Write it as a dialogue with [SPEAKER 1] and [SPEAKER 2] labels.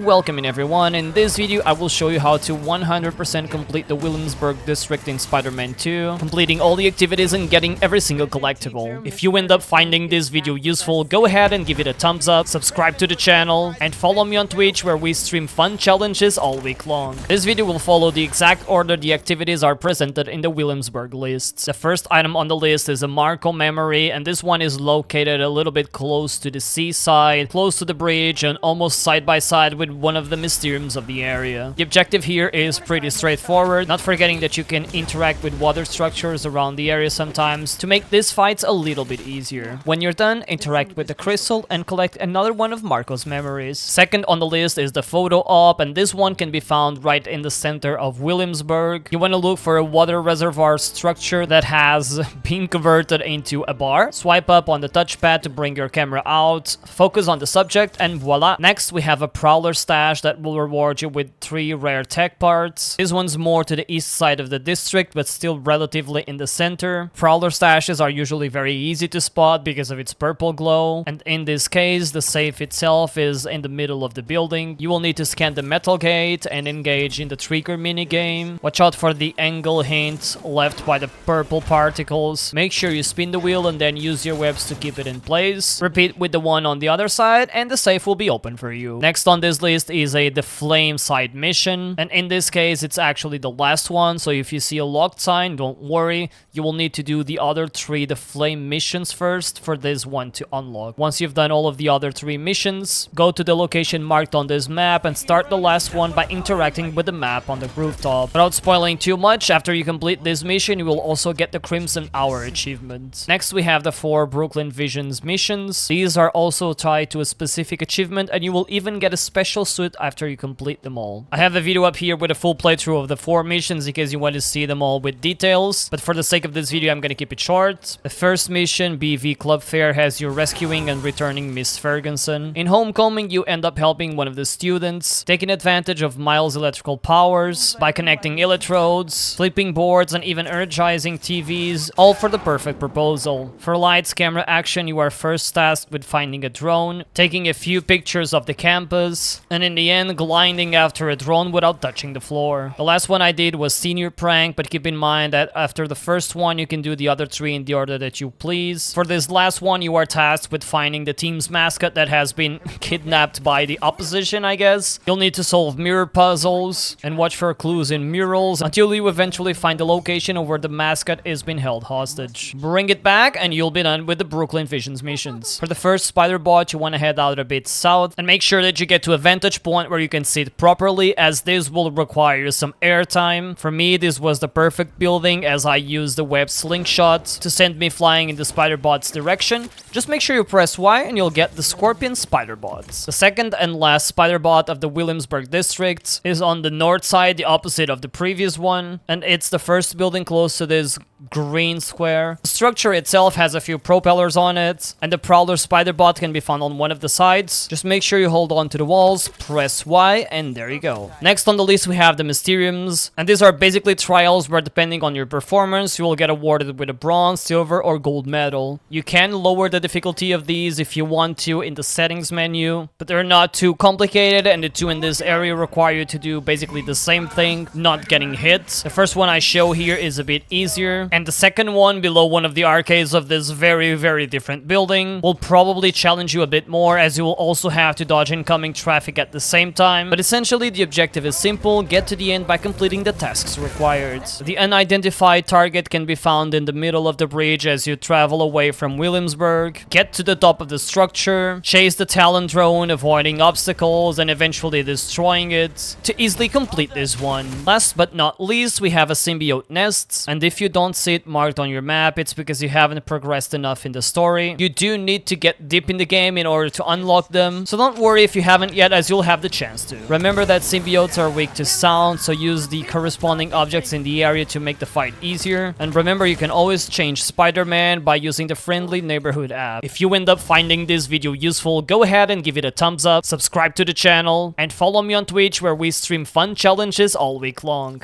[SPEAKER 1] welcoming everyone. In this video, I will show you how to 100% complete the Williamsburg district in Spider-Man 2, completing all the activities and getting every single collectible. If you end up finding this video useful, go ahead and give it a thumbs up, subscribe to the channel, and follow me on Twitch where we stream fun challenges all week long. This video will follow the exact order the activities are presented in the Williamsburg lists. The first item on the list is a Marko memory, and this one is located a little bit close to the seaside, close to the bridge, and almost side by side with one of the Mysteriums of the area. The objective here is pretty straightforward, not forgetting that you can interact with water structures around the area sometimes to make these fights a little bit easier. When you're done, interact with the crystal and collect another one of Marko's memories. Second on the list is the photo op, and this one can be found right in the center of Williamsburg. You want to look for a water reservoir structure that has been converted into a bar. Swipe up on the touchpad to bring your camera out, focus on the subject, and voila. Next, we have a Prowler Stash that will reward you with 3 rare tech parts. This one's more to the east side of the district, but still relatively in the center. Prowler Stashes are usually very easy to spot because of its purple glow, and in this case, the safe itself is in the middle of the building. You will need to scan the metal gate and engage in the trigger minigame. Watch out for the angle hint left by the purple particles. Make sure you spin the wheel and then use your webs to keep it in place. Repeat with the one on the other side and the safe will be open for you. Next on this list is the flame side mission, and in this case it's actually the last one, so if you see a locked sign, don't worry. You will need to do the other 3 the flame missions first for this one to unlock. Once you've done all of the other 3 missions, go to the location marked on this map and start the last one by interacting with the map on the rooftop. Without spoiling too much, after you complete this mission, you will also get the Crimson Hour achievement. Next, we have the 4 Brooklyn Visions missions. These are also tied to a specific achievement, and you will even get a special suit after you complete them all. I have a video up here with a full playthrough of the 4 missions in case you want to see them all with details, but for the sake of this video, I'm gonna keep it short. The first mission, BV Club Fair, has you rescuing and returning Miss Ferguson. In Homecoming, you end up helping one of the students, taking advantage of Miles' electrical powers by connecting electrodes, flipping boards, and even energizing TVs, all for the perfect proposal. For lights, camera action, you are first tasked with finding a drone, taking a few pictures of the campus, and in the end, gliding after a drone without touching the floor. The last one I did was Senior Prank, but keep in mind that after the first one, you can do the other 3 in the order that you please. For this last one, you are tasked with finding the team's mascot that has been kidnapped by the opposition, I guess. You'll need to solve mirror puzzles and watch for clues in murals until you eventually find the location of where the mascot is being held hostage. Bring it back and you'll be done with the Brooklyn Visions missions. For the first spider bot, you want to head out a bit south and make sure that you get to a vantage point where you can sit properly, as this will require some airtime. For me, this was the perfect building as I used the web slingshot to send me flying in the spider bot's direction. Just make sure you press Y and you'll get the Scorpion spider bots. The second and last spider bot of the Williamsburg district is on the north side, the opposite of the previous one, and it's the first building close to this green square. The structure itself has a few propellers on it, and the Prowler spider bot can be found on one of the sides. Just make sure you hold on to the walls, press Y, and there you go. Next on the list we have the Mysteriums, and these are basically trials where depending on your performance you will get awarded with a bronze, silver, or gold medal. You can lower the difficulty of these if you want to in the settings menu, but they're not too complicated, and the 2 in this area require you to do basically the same thing, not getting hit. The first one I show here is a bit easier, and the second one below one of the arcades of this very different building will probably challenge you a bit more, as you will also have to dodge incoming traffic at the same time. But essentially the objective is simple: get to the end by completing the tasks required. The Unidentified Target can be found in the middle of the bridge as you travel away from Williamsburg. Get to the top of the structure, chase the Talon drone, avoiding obstacles, and eventually destroying it to easily complete this one. Last but not least, we have a Symbiote Nest, and if you don't see it marked on your map, it's because you haven't progressed enough in the story. You do need to get deep in the game in order to unlock them, so don't worry if you haven't yet, as you'll have the chance to. Remember that symbiotes are weak to sound, so use the corresponding objects in the area to make the fight easier. And remember, you can always change Spider-Man by using the Friendly Neighborhood app. If you end up finding this video useful, go ahead and give it a thumbs up, subscribe to the channel, and follow me on Twitch where we stream fun challenges all week long.